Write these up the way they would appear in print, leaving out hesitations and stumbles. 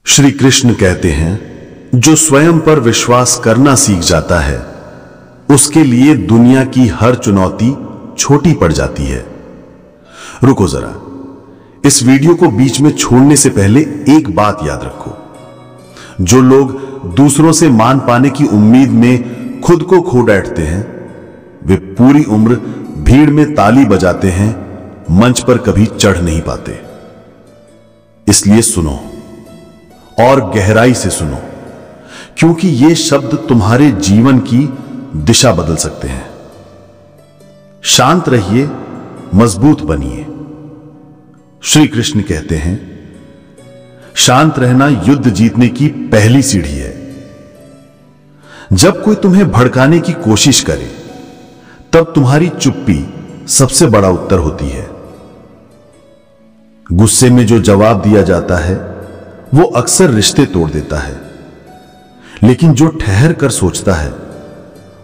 श्री कृष्ण कहते हैं, जो स्वयं पर विश्वास करना सीख जाता है उसके लिए दुनिया की हर चुनौती छोटी पड़ जाती है। रुको जरा, इस वीडियो को बीच में छोड़ने से पहले एक बात याद रखो। जो लोग दूसरों से मान पाने की उम्मीद में खुद को खो बैठते हैं, वे पूरी उम्र भीड़ में ताली बजाते हैं, मंच पर कभी चढ़ नहीं पाते। इसलिए सुनो और गहराई से सुनो, क्योंकि ये शब्द तुम्हारे जीवन की दिशा बदल सकते हैं। शांत रहिए, मजबूत बनिए। श्री कृष्ण कहते हैं, शांत रहना युद्ध जीतने की पहली सीढ़ी है। जब कोई तुम्हें भड़काने की कोशिश करे, तब तुम्हारी चुप्पी सबसे बड़ा उत्तर होती है। गुस्से में जो जवाब दिया जाता है वो अक्सर रिश्ते तोड़ देता है, लेकिन जो ठहर कर सोचता है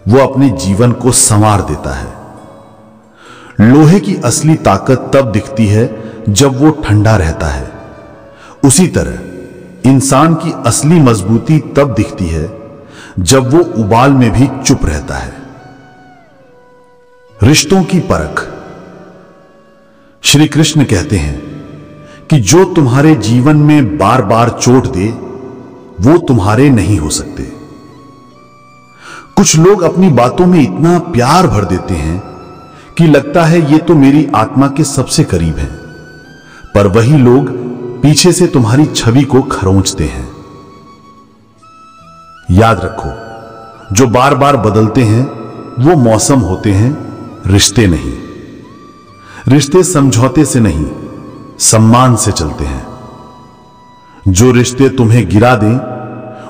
वो अपने जीवन को संवार देता है। लोहे की असली ताकत तब दिखती है जब वो ठंडा रहता है। उसी तरह इंसान की असली मजबूती तब दिखती है जब वो उबाल में भी चुप रहता है। रिश्तों की परख। श्री कृष्ण कहते हैं कि जो तुम्हारे जीवन में बार बार चोट दे वो तुम्हारे नहीं हो सकते। कुछ लोग अपनी बातों में इतना प्यार भर देते हैं कि लगता है ये तो मेरी आत्मा के सबसे करीब हैं, पर वही लोग पीछे से तुम्हारी छवि को खरोंचते हैं। याद रखो, जो बार बार बदलते हैं वो मौसम होते हैं, रिश्ते नहीं। रिश्ते समझौते से नहीं, सम्मान से चलते हैं। जो रिश्ते तुम्हें गिरा दें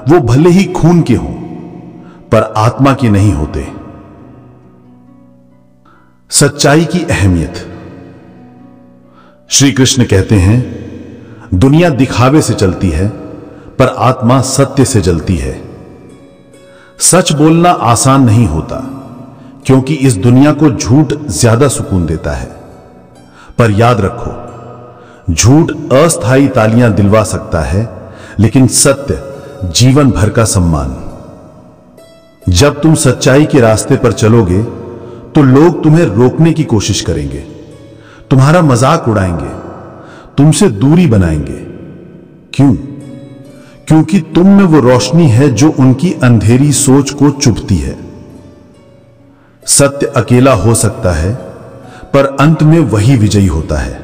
वो भले ही खून के हों, पर आत्मा के नहीं होते। सच्चाई की अहमियत। श्री कृष्ण कहते हैं, दुनिया दिखावे से चलती है पर आत्मा सत्य से जलती है। सच बोलना आसान नहीं होता, क्योंकि इस दुनिया को झूठ ज्यादा सुकून देता है। पर याद रखो, झूठ अस्थायी तालियां दिलवा सकता है, लेकिन सत्य जीवन भर का सम्मान। जब तुम सच्चाई के रास्ते पर चलोगे तो लोग तुम्हें रोकने की कोशिश करेंगे, तुम्हारा मजाक उड़ाएंगे, तुमसे दूरी बनाएंगे। क्यों? क्योंकि तुम में वो रोशनी है जो उनकी अंधेरी सोच को चुभती है। सत्य अकेला हो सकता है, पर अंत में वही विजयी होता है।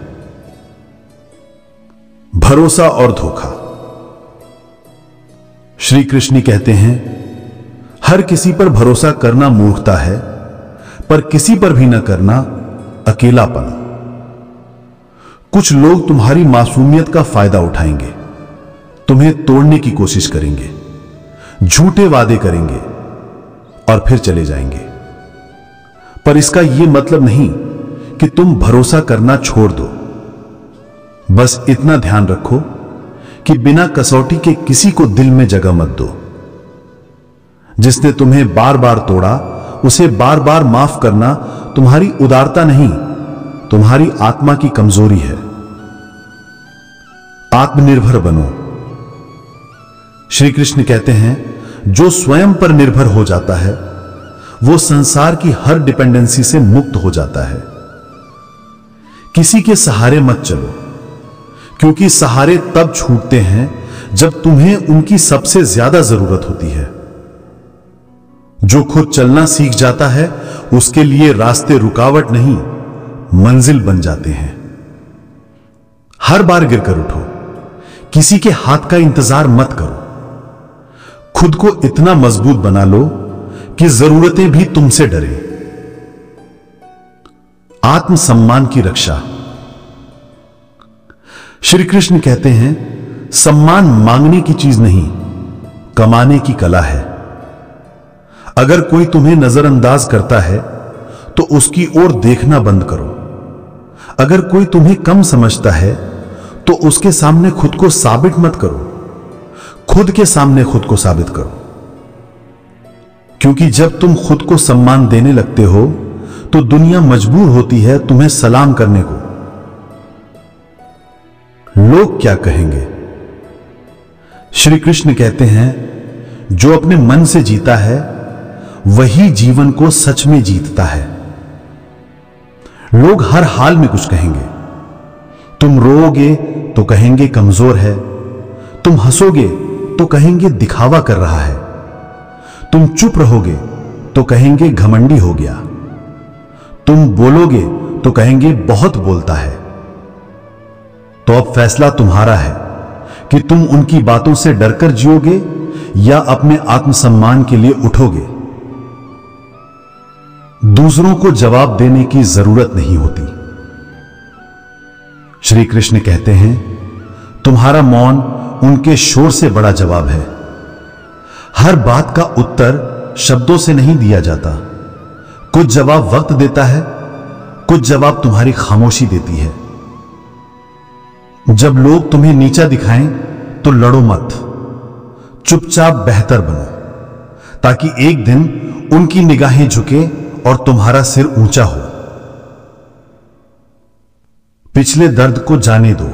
भरोसा और धोखा। श्री कृष्ण कहते हैं, हर किसी पर भरोसा करना मूर्खता है, पर किसी पर भी न करना अकेलापन। कुछ लोग तुम्हारी मासूमियत का फायदा उठाएंगे, तुम्हें तोड़ने की कोशिश करेंगे, झूठे वादे करेंगे और फिर चले जाएंगे। पर इसका यह मतलब नहीं कि तुम भरोसा करना छोड़ दो। बस इतना ध्यान रखो कि बिना कसौटी के किसी को दिल में जगह मत दो। जिसने तुम्हें बार बार तोड़ा उसे बार बार माफ करना तुम्हारी उदारता नहीं, तुम्हारी आत्मा की कमजोरी है। आत्मनिर्भर बनो। श्री कृष्ण कहते हैं, जो स्वयं पर निर्भर हो जाता है वो संसार की हर डिपेंडेंसी से मुक्त हो जाता है। किसी के सहारे मत चलो, क्योंकि सहारे तब छूटते हैं जब तुम्हें उनकी सबसे ज्यादा जरूरत होती है। जो खुद चलना सीख जाता है उसके लिए रास्ते रुकावट नहीं, मंजिल बन जाते हैं। हर बार गिरकर उठो, किसी के हाथ का इंतजार मत करो। खुद को इतना मजबूत बना लो कि जरूरतें भी तुमसे डरे। आत्मसम्मान की रक्षा। श्री कृष्ण कहते हैं, सम्मान मांगने की चीज नहीं, कमाने की कला है। अगर कोई तुम्हें नजरअंदाज करता है तो उसकी ओर देखना बंद करो। अगर कोई तुम्हें कम समझता है तो उसके सामने खुद को साबित मत करो, खुद के सामने खुद को साबित करो। क्योंकि जब तुम खुद को सम्मान देने लगते हो तो दुनिया मजबूर होती है तुम्हें सलाम करने को। लोग क्या कहेंगे, श्री कृष्ण कहते हैं, जो अपने मन से जीता है वही जीवन को सच में जीतता है। लोग हर हाल में कुछ कहेंगे। तुम रोओगे तो कहेंगे कमजोर है, तुम हंसोगे तो कहेंगे दिखावा कर रहा है, तुम चुप रहोगे तो कहेंगे घमंडी हो गया, तुम बोलोगे तो कहेंगे बहुत बोलता है। तो अब फैसला तुम्हारा है कि तुम उनकी बातों से डरकर जियोगे या अपने आत्मसम्मान के लिए उठोगे। दूसरों को जवाब देने की जरूरत नहीं होती। श्री कृष्ण कहते हैं, तुम्हारा मौन उनके शोर से बड़ा जवाब है। हर बात का उत्तर शब्दों से नहीं दिया जाता। कुछ जवाब वक्त देता है, कुछ जवाब तुम्हारी खामोशी देती है। जब लोग तुम्हें नीचा दिखाएं तो लड़ो मत, चुपचाप बेहतर बनो, ताकि एक दिन उनकी निगाहें झुके और तुम्हारा सिर ऊंचा हो। पिछले दर्द को जाने दो।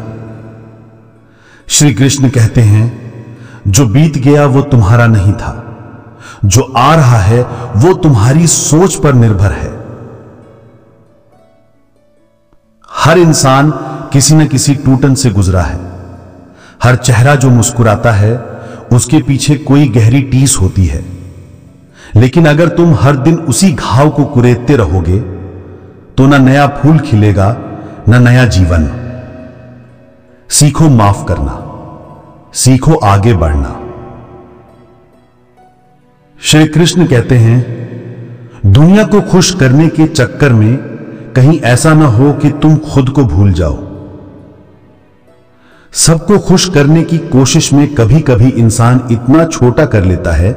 श्री कृष्ण कहते हैं, जो बीत गया वो तुम्हारा नहीं था, जो आ रहा है वो तुम्हारी सोच पर निर्भर है। हर इंसान किसी न किसी टूटन से गुजरा है। हर चेहरा जो मुस्कुराता है उसके पीछे कोई गहरी टीस होती है। लेकिन अगर तुम हर दिन उसी घाव को कुरेदते रहोगे तो ना नया फूल खिलेगा, ना नया जीवन। सीखो माफ करना, सीखो आगे बढ़ना। श्री कृष्ण कहते हैं, दुनिया को खुश करने के चक्कर में कहीं ऐसा ना हो कि तुम खुद को भूल जाओ। सबको खुश करने की कोशिश में कभी कभी इंसान इतना छोटा कर लेता है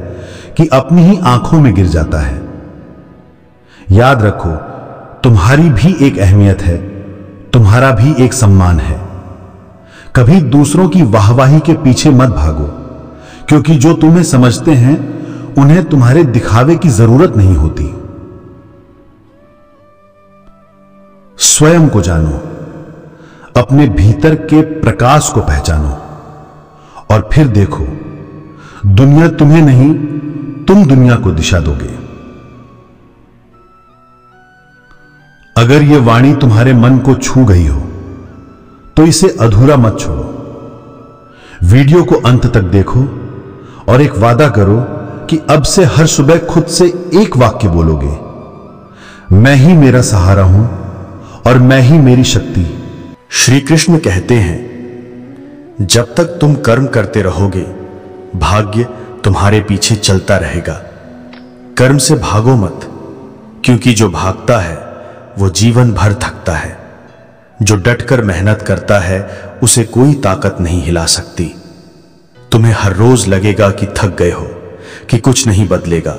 कि अपनी ही आंखों में गिर जाता है। याद रखो, तुम्हारी भी एक अहमियत है, तुम्हारा भी एक सम्मान है। कभी दूसरों की वाहवाही के पीछे मत भागो, क्योंकि जो तुम्हें समझते हैं उन्हें तुम्हारे दिखावे की जरूरत नहीं होती। स्वयं को जानो, अपने भीतर के प्रकाश को पहचानो और फिर देखो, दुनिया तुम्हें नहीं, तुम दुनिया को दिशा दोगे। अगर यह वाणी तुम्हारे मन को छू गई हो तो इसे अधूरा मत छोड़ो। वीडियो को अंत तक देखो और एक वादा करो कि अब से हर सुबह खुद से एक वाक्य बोलोगे, मैं ही मेरा सहारा हूं और मैं ही मेरी शक्ति। श्री कृष्ण कहते हैं, जब तक तुम कर्म करते रहोगे भाग्य तुम्हारे पीछे चलता रहेगा। कर्म से भागो मत, क्योंकि जो भागता है वो जीवन भर थकता है। जो डटकर मेहनत करता है उसे कोई ताकत नहीं हिला सकती। तुम्हें हर रोज लगेगा कि थक गए हो, कि कुछ नहीं बदलेगा,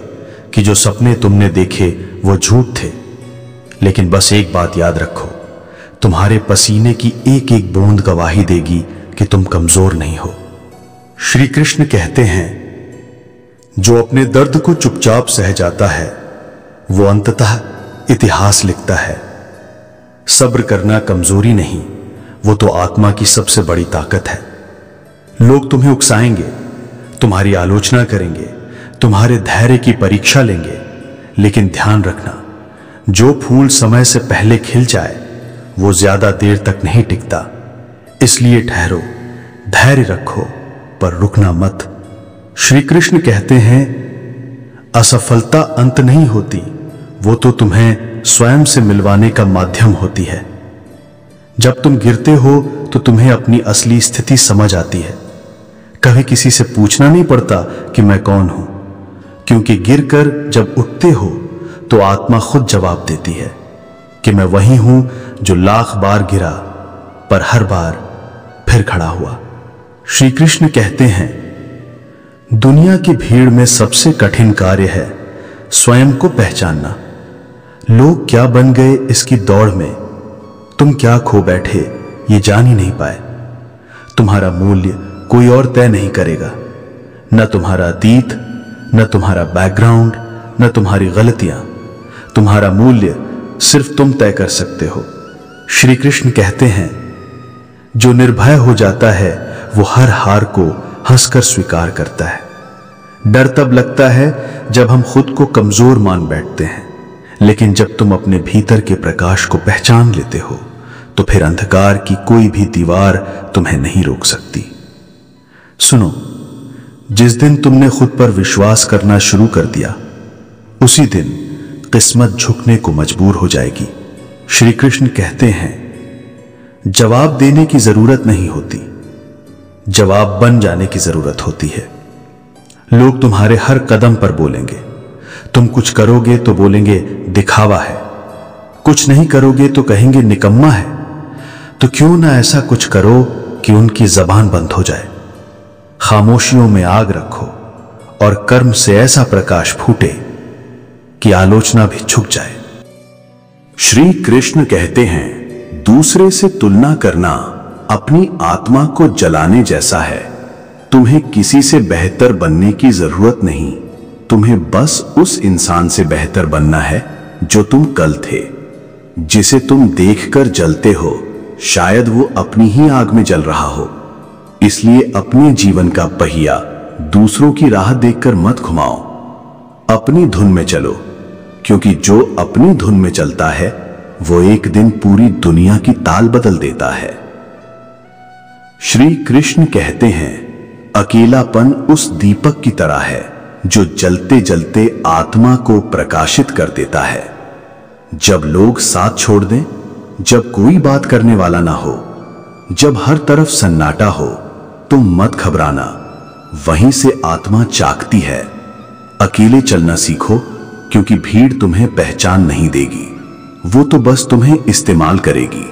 कि जो सपने तुमने देखे वो झूठ थे। लेकिन बस एक बात याद रखो, तुम्हारे पसीने की एक एक बूंद गवाही देगी कि तुम कमजोर नहीं हो। श्री कृष्ण कहते हैं, जो अपने दर्द को चुपचाप सह जाता है वो अंततः इतिहास लिखता है। सब्र करना कमजोरी नहीं, वो तो आत्मा की सबसे बड़ी ताकत है। लोग तुम्हें उकसाएंगे, तुम्हारी आलोचना करेंगे, तुम्हारे धैर्य की परीक्षा लेंगे, लेकिन ध्यान रखना, जो फूल समय से पहले खिल जाए वो ज्यादा देर तक नहीं टिकता। इसलिए ठहरो, धैर्य रखो, पर रुकना मत। श्री कृष्ण कहते हैं, असफलता अंत नहीं होती, वो तो तुम्हें स्वयं से मिलवाने का माध्यम होती है। जब तुम गिरते हो तो तुम्हें अपनी असली स्थिति समझ आती है। कभी किसी से पूछना नहीं पड़ता कि मैं कौन हूं, क्योंकि गिरकर जब उठते हो तो आत्मा खुद जवाब देती है कि मैं वही हूं जो लाख बार गिरा पर हर बार फिर खड़ा हुआ। श्री कृष्ण कहते हैं, दुनिया की भीड़ में सबसे कठिन कार्य है स्वयं को पहचानना। लोग क्या बन गए इसकी दौड़ में तुम क्या खो बैठे ये जान ही नहीं पाए। तुम्हारा मूल्य कोई और तय नहीं करेगा, न तुम्हारा अतीत, न तुम्हारा बैकग्राउंड, न तुम्हारी गलतियां। तुम्हारा मूल्य सिर्फ तुम तय कर सकते हो। श्री कृष्ण कहते हैं, जो निर्भय हो जाता है वो हर हार को हंसकर स्वीकार करता है। डर तब लगता है जब हम खुद को कमजोर मान बैठते हैं, लेकिन जब तुम अपने भीतर के प्रकाश को पहचान लेते हो तो फिर अंधकार की कोई भी दीवार तुम्हें नहीं रोक सकती। सुनो, जिस दिन तुमने खुद पर विश्वास करना शुरू कर दिया, उसी दिन किस्मत झुकने को मजबूर हो जाएगी। श्री कृष्ण कहते हैं, जवाब देने की जरूरत नहीं होती, जवाब बन जाने की जरूरत होती है। लोग तुम्हारे हर कदम पर बोलेंगे। तुम कुछ करोगे तो बोलेंगे दिखावा है, कुछ नहीं करोगे तो कहेंगे निकम्मा है। तो क्यों ना ऐसा कुछ करो कि उनकी जबान बंद हो जाए। खामोशियों में आग रखो और कर्म से ऐसा प्रकाश फूटे कि आलोचना भी झुक जाए। श्री कृष्ण कहते हैं, दूसरे से तुलना करना अपनी आत्मा को जलाने जैसा है। तुम्हें किसी से बेहतर बनने की जरूरत नहीं, तुम्हें बस उस इंसान से बेहतर बनना है जो तुम कल थे। जिसे तुम देखकर जलते हो, शायद वो अपनी ही आग में जल रहा हो। इसलिए अपने जीवन का पहिया दूसरों की राह देखकर मत घुमाओ, अपनी धुन में चलो, क्योंकि जो अपनी धुन में चलता है वो एक दिन पूरी दुनिया की ताल बदल देता है। श्री कृष्ण कहते हैं, अकेलापन उस दीपक की तरह है जो जलते जलते आत्मा को प्रकाशित कर देता है। जब लोग साथ छोड़ दें, जब कोई बात करने वाला ना हो, जब हर तरफ सन्नाटा हो, तुम मत घबराना, वहीं से आत्मा जागती है। अकेले चलना सीखो, क्योंकि भीड़ तुम्हें पहचान नहीं देगी, वो तो बस तुम्हें इस्तेमाल करेगी।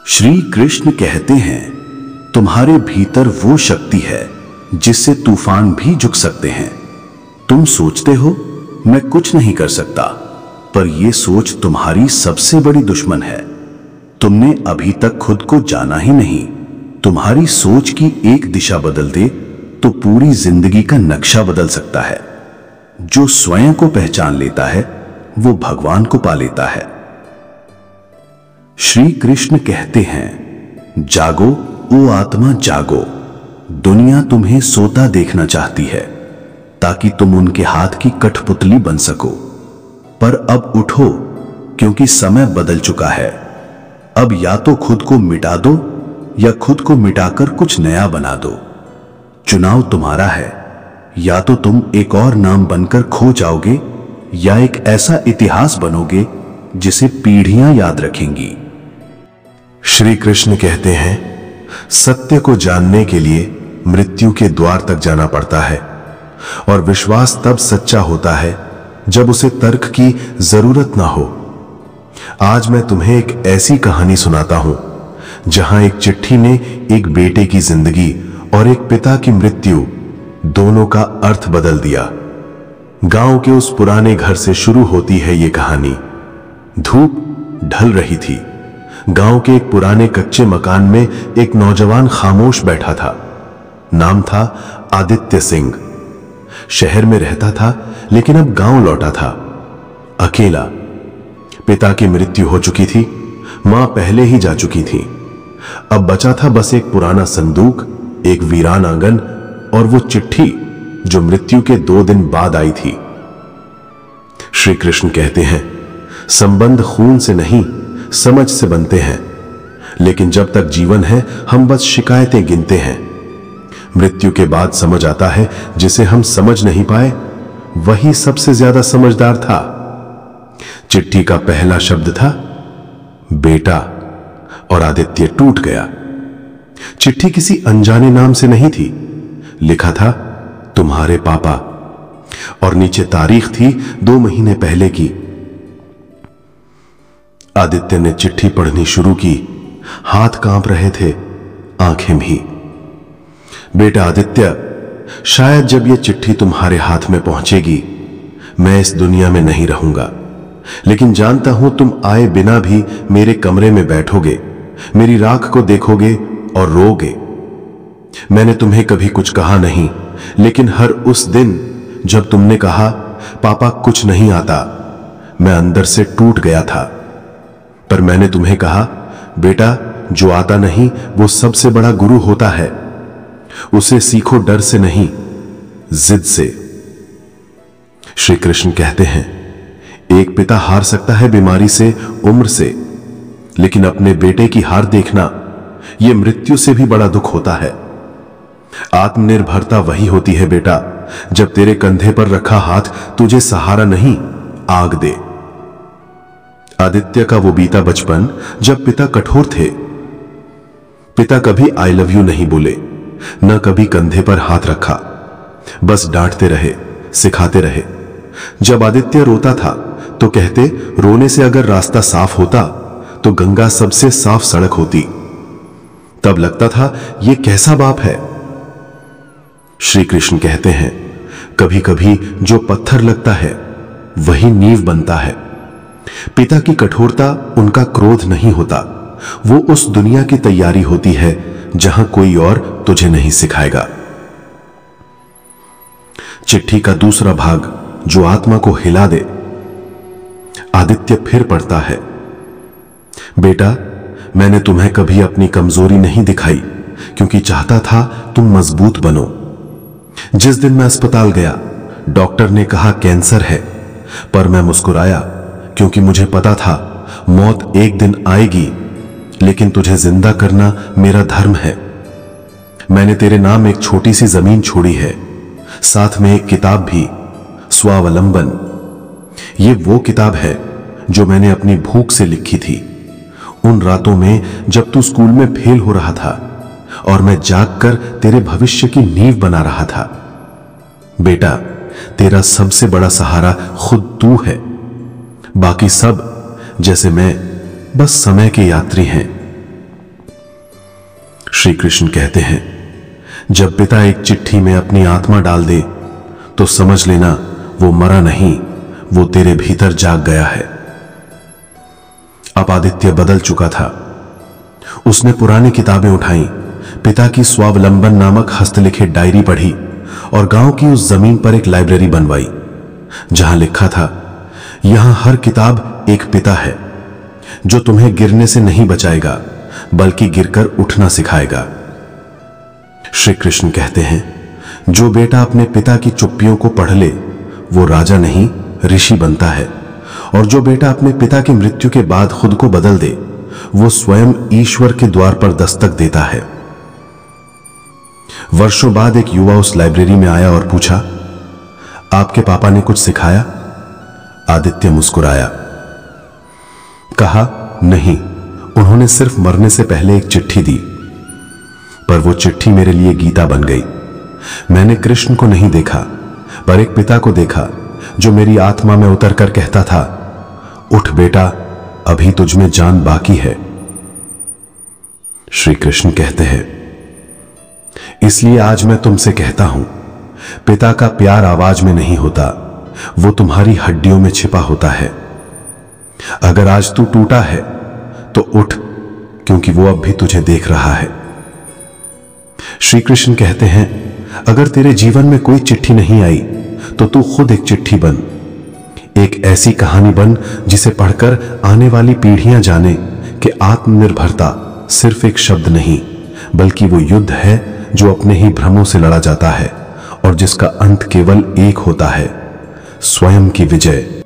श्री कृष्ण कहते हैं, तुम्हारे भीतर वो शक्ति है जिससे तूफान भी झुक सकते हैं। तुम सोचते हो मैं कुछ नहीं कर सकता, पर यह सोच तुम्हारी सबसे बड़ी दुश्मन है। तुमने अभी तक खुद को जाना ही नहीं। तुम्हारी सोच की एक दिशा बदल दे तो पूरी जिंदगी का नक्शा बदल सकता है। जो स्वयं को पहचान लेता है वो भगवान को पा लेता है। श्री कृष्ण कहते हैं, जागो ओ आत्मा जागो। दुनिया तुम्हें सोता देखना चाहती है ताकि तुम उनके हाथ की कठपुतली बन सको, पर अब उठो, क्योंकि समय बदल चुका है। अब या तो खुद को मिटा दो या खुद को मिटाकर कुछ नया बना दो। चुनाव तुम्हारा है। या तो तुम एक और नाम बनकर खो जाओगे या एक ऐसा इतिहास बनोगे जिसे पीढ़ियां याद रखेंगी। श्री कृष्ण कहते हैं, सत्य को जानने के लिए मृत्यु के द्वार तक जाना पड़ता है, और विश्वास तब सच्चा होता है जब उसे तर्क की जरूरत ना हो। आज मैं तुम्हें एक ऐसी कहानी सुनाता हूं जहां एक चिट्ठी ने एक बेटे की जिंदगी और एक पिता की मृत्यु दोनों का अर्थ बदल दिया। गांव के उस पुराने घर से शुरू होती है ये कहानी। धूप ढल रही थी। गांव के एक पुराने कच्चे मकान में एक नौजवान खामोश बैठा था। नाम था आदित्य सिंह। शहर में रहता था, लेकिन अब गांव लौटा था, अकेला। पिता की मृत्यु हो चुकी थी, मां पहले ही जा चुकी थी। अब बचा था बस एक पुराना संदूक, एक वीरान आंगन और वो चिट्ठी जो मृत्यु के 2 दिन बाद आई थी। श्री कृष्ण कहते हैं, संबंध खून से नहीं समझ से बनते हैं, लेकिन जब तक जीवन है हम बस शिकायतें गिनते हैं। मृत्यु के बाद समझ आता है जिसे हम समझ नहीं पाए वही सबसे ज्यादा समझदार था। चिट्ठी का पहला शब्द था बेटा, और आदित्य टूट गया। चिट्ठी किसी अनजाने नाम से नहीं थी। लिखा था तुम्हारे पापा, और नीचे तारीख थी 2 महीने पहले की। आदित्य ने चिट्ठी पढ़नी शुरू की। हाथ कांप रहे थे, आंखें भी। बेटा आदित्य, शायद जब यह चिट्ठी तुम्हारे हाथ में पहुंचेगी मैं इस दुनिया में नहीं रहूंगा, लेकिन जानता हूं तुम आए बिना भी मेरे कमरे में बैठोगे, मेरी राख को देखोगे और रोगे। मैंने तुम्हें कभी कुछ कहा नहीं, लेकिन हर उस दिन जब तुमने कहा पापा कुछ नहीं आता, मैं अंदर से टूट गया था। पर मैंने तुम्हें कहा बेटा, जो आता नहीं वो सबसे बड़ा गुरु होता है। उसे सीखो डर से नहीं, जिद से। श्री कृष्ण कहते हैं, एक पिता हार सकता है बीमारी से, उम्र से, लेकिन अपने बेटे की हार देखना यह मृत्यु से भी बड़ा दुख होता है। आत्मनिर्भरता वही होती है बेटा, जब तेरे कंधे पर रखा हाथ तुझे सहारा नहीं, आग दे। आदित्य का वो बीता बचपन जब पिता कठोर थे। पिता कभी आई लव यू नहीं बोले, न कभी कंधे पर हाथ रखा, बस डांटते रहे, सिखाते रहे। जब आदित्य रोता था तो कहते, रोने से अगर रास्ता साफ होता तो गंगा सबसे साफ सड़क होती। तब लगता था यह कैसा बाप है। श्री कृष्ण कहते हैं, कभी कभी जो पत्थर लगता है वही नींव बनता है। पिता की कठोरता उनका क्रोध नहीं होता, वो उस दुनिया की तैयारी होती है जहां कोई और तुझे नहीं सिखाएगा। चिट्ठी का दूसरा भाग जो आत्मा को हिला दे। आदित्य फिर पढ़ता है, बेटा मैंने तुम्हें कभी अपनी कमजोरी नहीं दिखाई, क्योंकि चाहता था तुम मजबूत बनो। जिस दिन मैं अस्पताल गया, डॉक्टर ने कहा कैंसर है, पर मैं मुस्कुराया, क्योंकि मुझे पता था मौत एक दिन आएगी, लेकिन तुझे जिंदा करना मेरा धर्म है। मैंने तेरे नाम एक छोटी सी जमीन छोड़ी है, साथ में एक किताब भी, स्वावलंबन। ये वो किताब है जो मैंने अपनी भूख से लिखी थी, उन रातों में जब तू स्कूल में फेल हो रहा था और मैं जागकर तेरे भविष्य की नींव बना रहा था। बेटा, तेरा सबसे बड़ा सहारा खुद तू है, बाकी सब जैसे मैं बस समय के यात्री हैं। श्री कृष्ण कहते हैं, जब पिता एक चिट्ठी में अपनी आत्मा डाल दे तो समझ लेना वो मरा नहीं, वो तेरे भीतर जाग गया है। अब आदित्य बदल चुका था। उसने पुरानी किताबें उठाई, पिता की स्वावलंबन नामक हस्तलिखित डायरी पढ़ी और गांव की उस जमीन पर एक लाइब्रेरी बनवाई, जहां लिखा था, यहां हर किताब एक पिता है जो तुम्हें गिरने से नहीं बचाएगा, बल्कि गिरकर उठना सिखाएगा। श्री कृष्ण कहते हैं, जो बेटा अपने पिता की चुप्पियों को पढ़ ले वो राजा नहीं ऋषि बनता है, और जो बेटा अपने पिता की मृत्यु के बाद खुद को बदल दे वो स्वयं ईश्वर के द्वार पर दस्तक देता है। वर्षों बाद एक युवा उस लाइब्रेरी में आया और पूछा, आपके पापा ने कुछ सिखाया? आदित्य मुस्कुराया, कहा, नहीं, उन्होंने सिर्फ मरने से पहले एक चिट्ठी दी, पर वो चिट्ठी मेरे लिए गीता बन गई। मैंने कृष्ण को नहीं देखा, पर एक पिता को देखा जो मेरी आत्मा में उतरकर कहता था, उठ बेटा, अभी तुझ में जान बाकी है। श्री कृष्ण कहते हैं, इसलिए आज मैं तुमसे कहता हूं, पिता का प्यार आवाज में नहीं होता, वो तुम्हारी हड्डियों में छिपा होता है। अगर आज तू टूटा है तो उठ, क्योंकि वो अब भी तुझे देख रहा है। श्री कृष्ण कहते हैं, अगर तेरे जीवन में कोई चिट्ठी नहीं आई तो तू खुद एक चिट्ठी बन, एक ऐसी कहानी बन जिसे पढ़कर आने वाली पीढ़ियां जाने कि आत्मनिर्भरता सिर्फ एक शब्द नहीं, बल्कि वो युद्ध है जो अपने ही भ्रमों से लड़ा जाता है और जिसका अंत केवल एक होता है, स्वयं की विजय।